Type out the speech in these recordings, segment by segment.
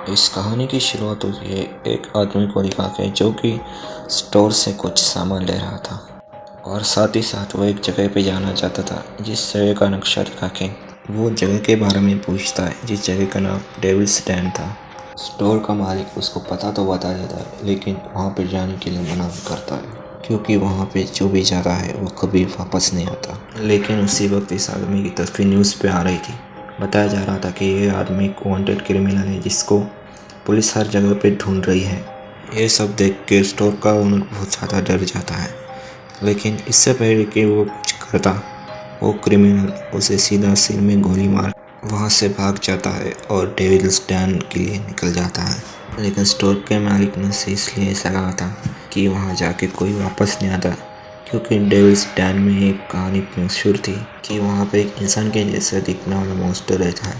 इस कहानी की शुरुआत होती है एक आदमी को दिखा के जो कि स्टोर से कुछ सामान ले रहा था और साथ ही साथ वो एक जगह पे जाना चाहता था जिस जगह का नक्शा दिखा के वो जगह के बारे में पूछता है जिस जगह का नाम डेविल्स डैन था। स्टोर का मालिक उसको पता तो बता देता है लेकिन वहाँ पे जाने के लिए मना करता है क्योंकि वहाँ पे जो भी जाता है वो कभी वापस नहीं आता। लेकिन उसी वक्त इस आदमी की तस्वीर न्यूज़ पे आ रही थी। बताया जा रहा था कि ये आदमी एक वांटेड क्रिमिनल है जिसको पुलिस हर जगह पे ढूंढ रही है। ये सब देख के स्टोर का ओनर बहुत ज़्यादा डर जाता है, लेकिन इससे पहले कि वो कुछ करता वो क्रिमिनल उसे सीधा सिर में गोली मार वहाँ से भाग जाता है और डेविल्स डैन के लिए निकल जाता है। लेकिन स्टोर के मालिक ने उसे इसलिए ऐसा कहा था कि वहाँ जाके कोई वापस नहीं आता क्योंकि डेविल्स डैन में एक कहानी मशहूर थी कि वहाँ पे एक इंसान के जैसा दिखने वाला मॉन्स्टर रहता है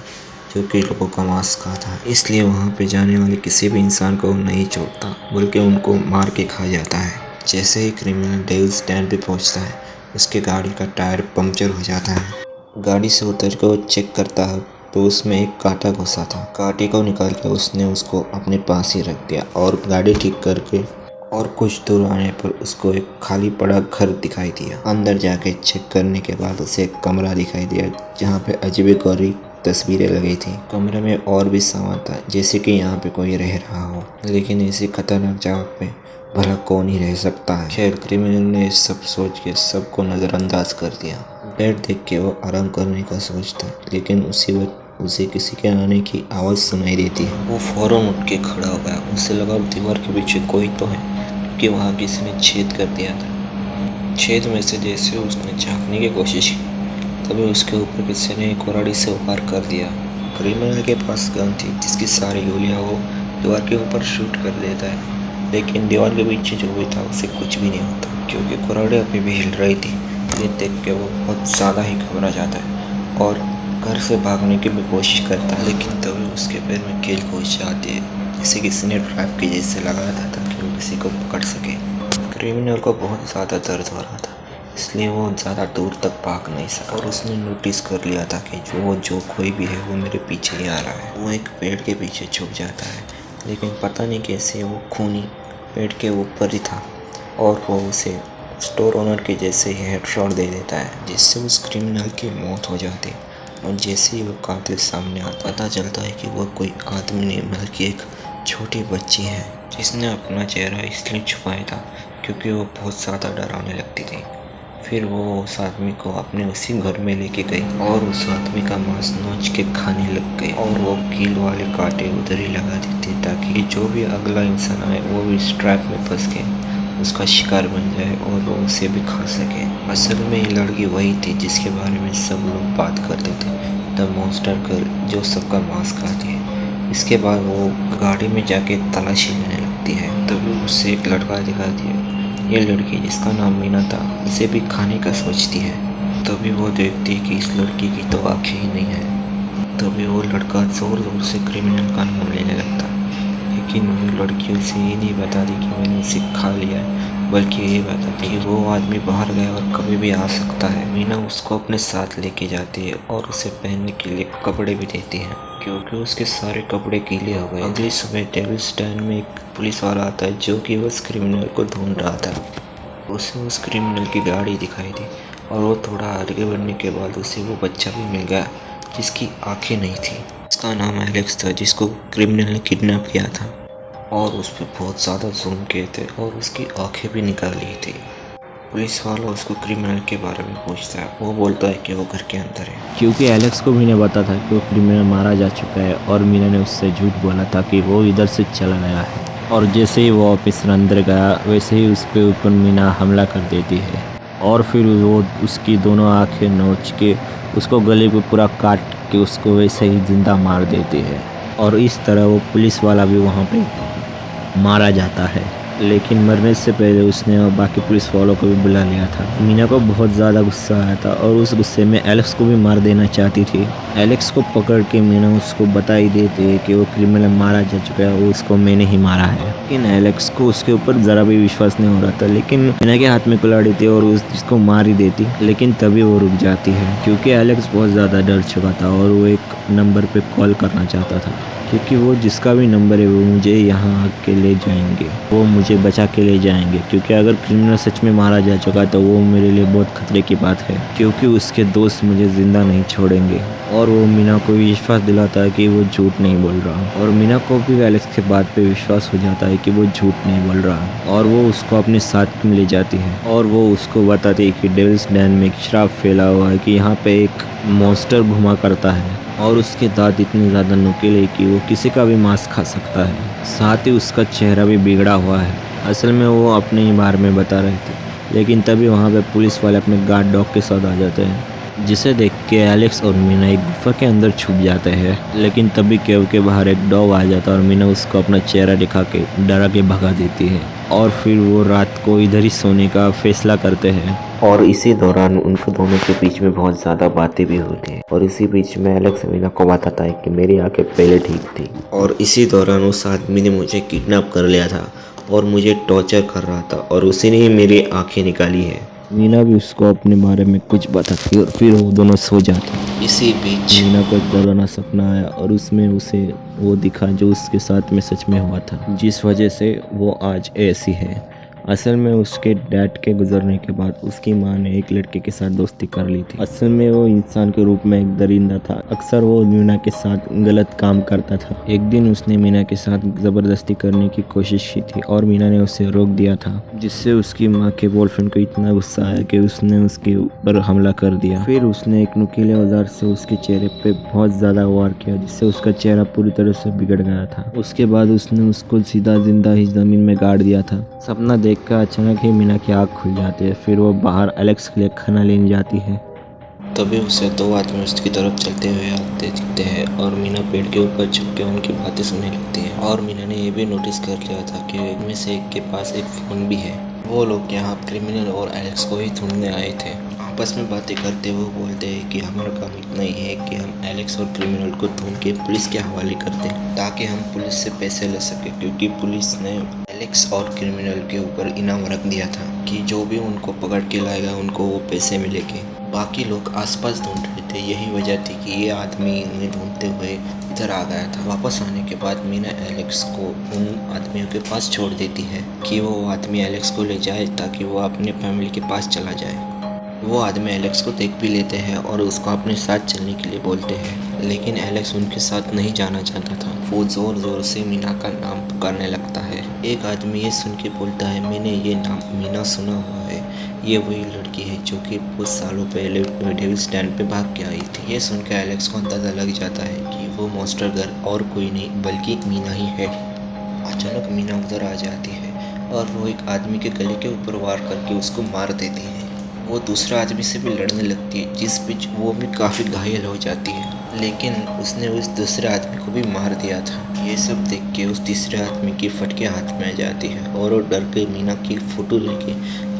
जो कि लोगों का मांस खाता है। इसलिए वहाँ पे जाने वाले किसी भी इंसान को नहीं छोड़ता बल्कि उनको मार के खा जाता है। जैसे ही क्रिमिनल डेविल्स डैन पे पहुँचता है उसके गाड़ी का टायर पंक्चर हो जाता है। गाड़ी से उतर कर वो चेक करता है तो उसमें एक कांटा घुसा था। कांटे को निकाल के उसने उसको अपने पास ही रख दिया और गाड़ी ठीक करके और कुछ दूर आने पर उसको एक खाली पड़ा घर दिखाई दिया। अंदर जाके चेक करने के बाद उसे एक कमरा दिखाई दिया जहाँ पे अजीब-ओ-गरीब तस्वीरें लगी थी। कमरे में और भी सामान था जैसे कि यहाँ पे कोई रह रहा हो, लेकिन ऐसी खतरनाक जगह पे भला कौन ही रह सकता है। खैर क्रिमिनल ने सब सोच के सबको नज़रअंदाज कर दिया। बेड देख के वो आराम करने का सोचता है लेकिन उसी वक्त उसे किसी के आने की आवाज़ सुनाई देती है। वो फौरन उठ के खड़ा हो गया। उसे लगा दीवार के पीछे कोई तो है क्योंकि वहाँ किसी ने छेद कर दिया था। छेद में से जैसे उसने झाँकने की कोशिश की तभी उसके ऊपर किसी ने कुल्हाड़ी से वार कर दिया। क्रिमिनल के पास गन थी जिसकी सारी गोलियां वो दीवार के ऊपर शूट कर देता है, लेकिन दीवार के पीछे जो भी था उसे कुछ भी नहीं होता क्योंकि कुल्हाड़ी अभी भी हिल रही थी। ये देख के वो बहुत ज़्यादा ही घबरा जाता है और घर से भागने की भी कोशिश करता है, लेकिन तभी उसके पैर में कील घुस जाती है जैसे किसी ने ट्रैप के जैसे लगाया था ताकि वो किसी को पकड़ सके। क्रिमिनल को बहुत ज़्यादा दर्द हो रहा था इसलिए वो ज़्यादा दूर तक भाग नहीं सका और उसने नोटिस कर लिया था कि जो कोई भी है वो मेरे पीछे ही आ रहा है। वो एक पेड़ के पीछे छुप जाता है लेकिन पता नहीं कैसे वो खूनी पेड़ के ऊपर ही था और वो उसे स्टोर ओनर के जैसे ही हेडशॉट दे देता है जिससे उस क्रिमिनल की मौत हो जाती है। और जैसे ही वो कातिल सामने आता पता चलता है कि वो कोई आदमी नहीं बल्कि एक छोटी बच्ची है जिसने अपना चेहरा इसलिए छुपाया था क्योंकि वो बहुत ज़्यादा डरावने लगती थी। फिर वो उस आदमी को अपने उसी घर में लेके गई और उस आदमी का मांस नोच के खाने लग गई और वो कील वाले कांटे उधर ही लगा देते ताकि जो भी अगला इंसान आए वो भी इस ट्रैप में फंस के उसका शिकार बन जाए और वो उसे भी खा सके। असल में ये लड़की वही थी जिसके बारे में सब लोग बात करते थे, द मॉन्स्टर गर्ल जो सबका मांस खाती है। इसके बाद वो गाड़ी में जाके तलाशी लेने लगती है तभी उससे एक लड़का दिखाती है। ये लड़की जिसका नाम मीना था उसे भी खाने का सोचती है। तभी वो देखती है कि इस लड़की की तो आँखें ही नहीं है। तभी वो लड़का जोर जोर से क्रिमिनल का नाम लेने लगता, लेकिन वो लड़की उसे ये नहीं बताती कि मैंने उसे खा लिया है बल्कि ये बताती कि वो आदमी बाहर गया और कभी भी आ सकता है। मीना उसको अपने साथ लेके जाती है और उसे पहनने के लिए कपड़े भी देती है क्योंकि उसके सारे कपड़े गीले हो गए। अगली सुबह डेविल्स डैन में एक पुलिस वाला आता है जो कि उस क्रिमिनल को ढूंढ रहा था। उसे उस क्रिमिनल की गाड़ी दिखाई दी और वो थोड़ा आगे बढ़ने के बाद उसे वो बच्चा भी मिल गया जिसकी आंखें नहीं थी। उसका नाम एलेक्स था जिसको क्रिमिनल ने किडनैप किया था और उस पर बहुत ज़्यादा जूम किए थे और उसकी आंखें भी निकाल ली थी। पुलिस वाला उसको क्रिमिनल के बारे में पूछता है। वो बोलता है कि वो घर के अंदर है क्योंकि एलेक्स को मीना पता था कि वो क्रिमिनल मारा जा चुका है और मीना ने उससे झूठ बोला था कि वो इधर से चला गया है। और जैसे ही वो ऑफिसर अंदर गया वैसे ही उसके ऊपर मीना हमला कर देती है और फिर वो उसकी दोनों आंखें नोच के उसको गले पे पूरा काट के उसको वैसे ही जिंदा मार देती है और इस तरह वो पुलिस वाला भी वहाँ पे मारा जाता है। लेकिन मरने से पहले उसने और बाकी पुलिस वालों को भी बुला लिया था। मीना को बहुत ज़्यादा गुस्सा आया था और उस गुस्से में एलेक्स को भी मार देना चाहती थी। एलेक्स को पकड़ के मीना उसको बता ही देती है कि वो क्रिमिनल मारा जा चुका है, वो उसको मैंने ही मारा है। लेकिन एलेक्स को उसके ऊपर ज़रा भी विश्वास नहीं हो रहा था, लेकिन मीना के हाथ में कुल्हाड़ी थी और उसको मार ही देती, लेकिन तभी वो रुक जाती है क्योंकि एलेक्स बहुत ज़्यादा डर चुका था और वो एक नंबर पर कॉल करना चाहता था क्योंकि वो जिसका भी नंबर है वो मुझे यहाँ आके ले जाएंगे, वो मुझे बचा के ले जाएंगे। क्योंकि अगर क्रिमिनल सच में मारा जा चुका तो वो मेरे लिए बहुत खतरे की बात है, क्योंकि उसके दोस्त मुझे ज़िंदा नहीं छोड़ेंगे। और वो मीना को विश्वास दिलाता है कि वो झूठ नहीं बोल रहा, और मीना को भी एलेक्स के बात पे विश्वास हो जाता है कि वो झूठ नहीं बोल रहा। और वो उसको अपने साथ में ले जाती है और वो उसको बताती है कि डेविल्स डैन में एक श्राप फैला हुआ है कि यहाँ पे एक मॉन्स्टर घुमा करता है और उसके दांत इतने ज़्यादा नुकीले कि वो किसी का भी मांस खा सकता है। साथ ही उसका चेहरा भी बिगड़ा हुआ है। असल में वो अपने ही बारे में बता रहे थे, लेकिन तभी वहाँ पे पुलिस वाले अपने गार्ड डॉग के साथ आ जाते हैं, जिसे देख के एलेक्स और मीना एक गुफा के अंदर छुप जाते हैं। लेकिन तभी केव के बाहर एक डॉग आ जाता है और मीना उसको अपना चेहरा दिखा के डरा के भगा देती है। और फिर वो रात को इधर ही सोने का फैसला करते हैं। और इसी दौरान उनके दोनों के बीच में बहुत ज़्यादा बातें भी होती हैं। और इसी बीच में एलेक्स मीना को बताता है कि मेरी आंखें पहले ठीक थी और इसी दौरान उस आदमी ने मुझे किडनैप कर लिया था और मुझे टॉर्चर कर रहा था और उसी ने ही मेरी आंखें निकाली है। मीना भी उसको अपने बारे में कुछ बताती और फिर वो दोनों सो जाते। इसी बीच मीना को एक डरावना सपना आया और उसमें उसे वो दिखा जो उसके साथ में सच में हुआ था, जिस वजह से वो आज ऐसी है। असल में उसके डैड के गुजरने के बाद उसकी माँ ने एक लड़के के साथ दोस्ती कर ली थी। असल में वो इंसान के रूप में एक दरिंदा था। अक्सर वो मीना के साथ गलत काम करता था। एक दिन उसने मीना के साथ ज़बरदस्ती करने की कोशिश की थी और मीना ने उसे रोक दिया था, जिससे उसकी माँ के बॉयफ्रेंड को इतना गुस्सा आया कि उसने उसके ऊपर हमला कर दिया। फिर उसने एक नुकीले औजार से उसके चेहरे पे बहुत ज़्यादा वार किया, जिससे उसका चेहरा पूरी तरह से बिगड़ गया था। उसके बाद उसने उसको सीधा जिंदा ही ज़मीन में गाड़ दिया था। सपना देखकर अचानक ही मीना की आँख खुल जाती है। फिर वो बाहर एलेक्स के लिए खाना लेने जाती है। तभी उसे दो आदमी उसकी तरफ चलते हुए आते दिखते हैं और मीना पेड़ के ऊपर छुप के उनकी बातें सुनने लगती है। और मीना ने यह भी नोटिस कर लिया था कि इनमें से एक के पास एक फ़ोन भी है। वो लोग यहाँ क्रिमिनल और एलेक्स को ही ढूंढने आए थे। आपस में बातें करते हुए बोलते हैं कि हमारा काम इतना ही है कि हम एलेक्स और क्रिमिनल को ढूंढ के पुलिस के हवाले कर दें, ताकि हम पुलिस से पैसे ले सके, क्योंकि पुलिस ने एलेक्स और क्रिमिनल के ऊपर इनाम रख दिया था कि जो भी उनको पकड़ के लाएगा उनको वो पैसे मिलेंगे। बाकी लोग आसपास ढूंढ रहे थे, यही वजह थी कि ये आदमी इन्हें ढूंढते हुए इधर आ गया था। वापस आने के बाद मीना एलेक्स को उन आदमियों के पास छोड़ देती है कि वो आदमी एलेक्स को ले जाए ताकि वो अपने फैमिली के पास चला जाए। वो आदमी एलेक्स को देख भी लेते हैं और उसको अपने साथ चलने के लिए बोलते हैं, लेकिन एलेक्स उनके साथ नहीं जाना चाहता था। वो ज़ोर ज़ोर से मीना का नाम पुकारने लगता है। एक आदमी ये सुन के बोलता है, मैंने ये नाम मीना सुना हुआ है, ये वही लड़की है जो कि कुछ सालों पहले डेविल्स डैन पे भाग के आई थी। ये सुन के एलेक्स को अंदाज़ा लग जाता है कि वो मॉन्स्टर गर्ल और कोई नहीं बल्कि मीना ही है। अचानक मीना उधर आ जाती है और वो एक आदमी के गले के ऊपर वार करके उसको मार देती है। वो दूसरा आदमी से भी लड़ने लगती है, जिस बीच वो भी काफ़ी घायल हो जाती है, लेकिन उसने उस दूसरे आदमी को भी मार दिया था। ये सब देख के उस तीसरे आदमी की फटके हाथ में आ जाती है और वो डर के मीना की फ़ोटो लेके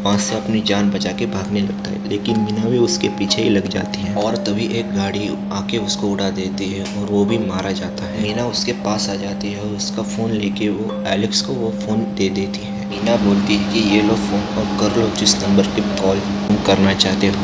वहाँ से अपनी जान बचा के भागने लगता है, लेकिन मीना भी उसके पीछे ही लग जाती है। और तभी एक गाड़ी आके उसको उड़ा देती है और वो भी मारा जाता है। मीना उसके पास आ जाती है और उसका फ़ोन लेके वो एलेक्स को वो फ़ोन दे देती है। मीना बोलती है कि ये लो फ़ोन और कर लो जिस नंबर पे कॉल तुम करना चाहते हो,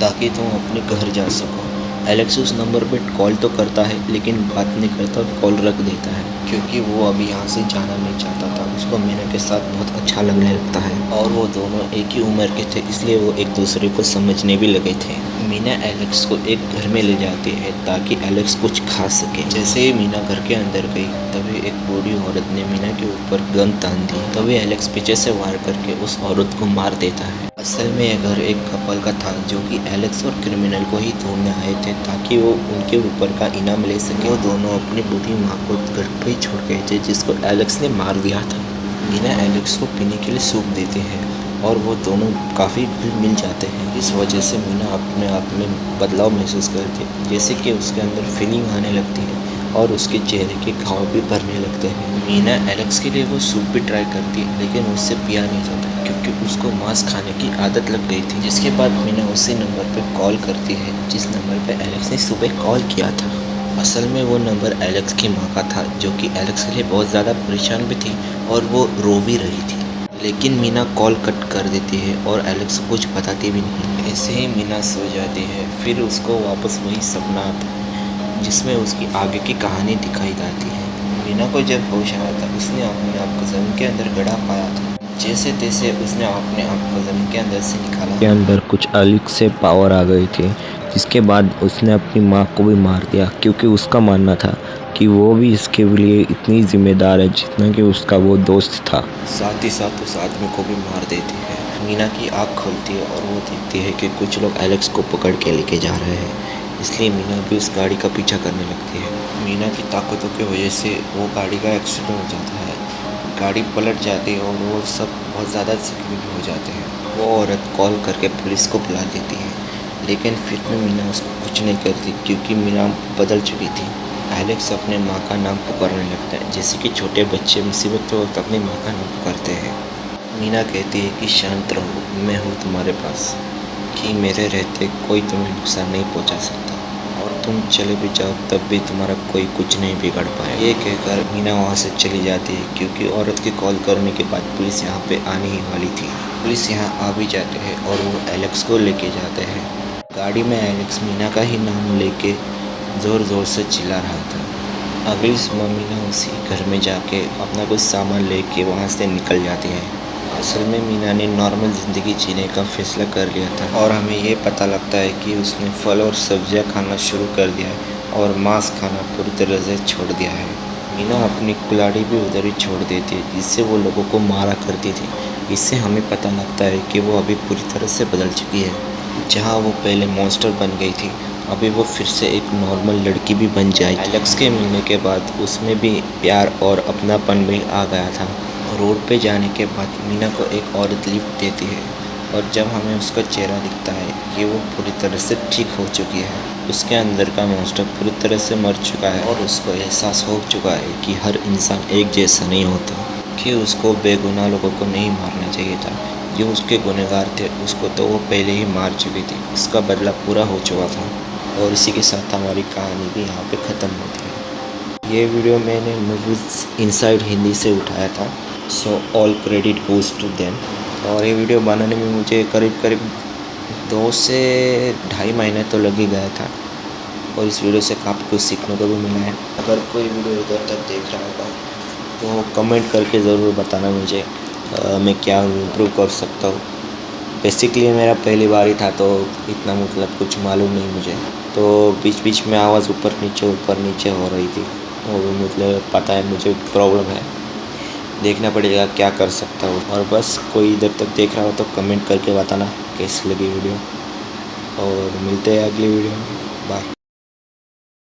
ताकि तुम अपने घर जा सको। एलेक्स उस नंबर पे कॉल तो करता है लेकिन बात नहीं करता, कॉल रख देता है, क्योंकि वो अभी यहाँ से जाना नहीं चाहता था। उसको मीना के साथ बहुत अच्छा लगने लगता है और वो दोनों एक ही उम्र के थे, इसलिए वो एक दूसरे को समझने भी लगे थे। मीना एलेक्स को एक घर में ले जाती है ताकि एलेक्स कुछ खा सके। जैसे ही मीना घर के अंदर गई तभी एक बूढ़ी औरत ने मीना के ऊपर गन तान दी। तभी एलेक्स पीछे से वार करके उस औरत को मार देता है। असल में यह घर एक कपल का था जो कि एलेक्स और क्रिमिनल को ही ढूंढने आए थे ताकि वो उनके ऊपर का इनाम ले सके। वो दोनों अपनी बूढ़ी माँ को घर पे ही छोड़ गए थे, जिसको एलेक्स ने मार दिया था। मीना एलेक्स को पीने के लिए सूप देते हैं और वो दोनों काफ़ी घुल मिल जाते हैं। इस वजह से मीना अपने आप में बदलाव महसूस करती है, जैसे कि उसके अंदर फीलिंग आने लगती है और उसके चेहरे के घाव भी भरने लगते हैं। मीना एलेक्स के लिए वो सूप भी ट्राई करती है, लेकिन उससे पिया नहीं जाता क्योंकि उसको मांस खाने की आदत लग गई थी। जिसके बाद मीना उसी नंबर पे कॉल करती है जिस नंबर पे एलेक्स ने सुबह कॉल किया था। असल में वो नंबर एलेक्स की माँ का था, जो कि एलेक्स के लिए बहुत ज़्यादा परेशान भी थी और वो रो भी रही थी, लेकिन मीना कॉल कट कर देती है और एलेक्स को कुछ बताती भी नहीं। ऐसे ही मीना सो जाती है। फिर उसको वापस वही सपना आता है जिसमें उसकी आगे की कहानी दिखाई जाती है। मीना को जब होश आया था उसने अपने आप को ज़मीन के अंदर गड़ा पाया था। जैसे तैसे उसने अपने आप को ज़मीन के अंदर से निकाला। के अंदर कुछ अलग से पावर आ गई थी, जिसके बाद उसने अपनी माँ को भी मार दिया, क्योंकि उसका मानना था कि वो भी इसके लिए इतनी जिम्मेदार है जितना कि उसका वो दोस्त था। साथ ही साथ उस आदमी को भी मार देती है। मीना की आँख खुलती है और वो देखती है कि कुछ लोग एलेक्स को पकड़ के लेके जा रहे हैं, इसलिए मीना भी उस गाड़ी का पीछा करने लगती है। मीना की ताकतों की वजह से वो गाड़ी का एक्सीडेंट हो जाता है, गाड़ी पलट जाती है और वो सब बहुत ज़्यादा जख्मी भी हो जाते हैं। वो औरत कॉल करके पुलिस को बुला देती है, लेकिन फिर भी मीना उसको कुछ नहीं करती, क्योंकि मीना बदल चुकी थी। एलेक्स अपने माँ का नाम पुकारने लगता है, जैसे कि छोटे बच्चे मुसीबत के वक्त अपनी माँ का नाम पुकारते हैं। मीना कहती है कि शांत रहो, मैं हूँ तुम्हारे पास, कि मेरे रहते कोई तुम्हें नुकसान नहीं पहुँचा सकता, और तुम चले भी जाओ तब भी तुम्हारा कोई कुछ नहीं बिगाड़ पाए। ये कहकर मीना वहाँ से चली जाती है, क्योंकि औरत के कॉल करने के बाद पुलिस यहाँ पे आने ही वाली थी। पुलिस यहाँ आ भी जाते हैं और वो एलेक्स को लेके जाते हैं। गाड़ी में एलेक्स मीना का ही नाम लेके ज़ोर ज़ोर से चिल्ला रहा था। अगली सुबह मीना उसी घर में जाके अपना कुछ सामान लेके वहाँ से निकल जाती है। असल में मीना ने नॉर्मल ज़िंदगी जीने का फैसला कर लिया था, और हमें ये पता लगता है कि उसने फल और सब्जियां खाना शुरू कर दिया है और मांस खाना पूरी तरह से छोड़ दिया है। मीना अपनी कुल्हाड़ी भी उधर ही छोड़ देती है, जिससे वो लोगों को मारा करती थी। इससे हमें पता लगता है कि वो अभी पूरी तरह से बदल चुकी है। जहाँ वो पहले मॉन्स्टर बन गई थी, अभी वो फिर से एक नॉर्मल लड़की भी बन जाएगी। एलेक्स के मिलने के बाद उसमें भी प्यार और अपनापन भी आ गया था। रोड पे जाने के बाद मीना को एक औरत लिफ्ट देती है, और जब हमें उसका चेहरा दिखता है कि वो पूरी तरह से ठीक हो चुकी है, उसके अंदर का मॉन्स्टर पूरी तरह से मर चुका है, और उसको एहसास हो चुका है कि हर इंसान एक जैसा नहीं होता, कि उसको बेगुनाह लोगों को नहीं मारना चाहिए था। जो उसके गुनहगार थे उसको तो वो पहले ही मार चुकी थी, उसका बदला पूरा हो चुका था। और इसी के साथ हमारी कहानी भी यहाँ पे ख़त्म होती है। ये वीडियो मैंने मूवीज़ इनसाइड हिंदी से उठाया था, so all credit goes to them. और ये वीडियो बनाने में मुझे करीब 2 से ढाई महीने तो लग ही गया था, और इस वीडियो से काफ़ी कुछ सीखने को भी मिला है। अगर कोई वीडियो इधर तक देख रहा होगा तो कमेंट करके ज़रूर बताना मुझे मैं क्या इम्प्रूव कर सकता हूँ। बेसिकली मेरा पहली बार ही था, तो इतना मतलब कुछ मालूम नहीं मुझे, तो बीच बीच में आवाज़ ऊपर नीचे हो रही थी, और मतलब पता है मुझे प्रॉब्लम है, देखना पड़ेगा क्या कर सकता हूँ। और बस कोई इधर तक देख रहा हो तो कमेंट करके बताना कैसी लगी वीडियो, और मिलते हैं अगली वीडियो में। बाय।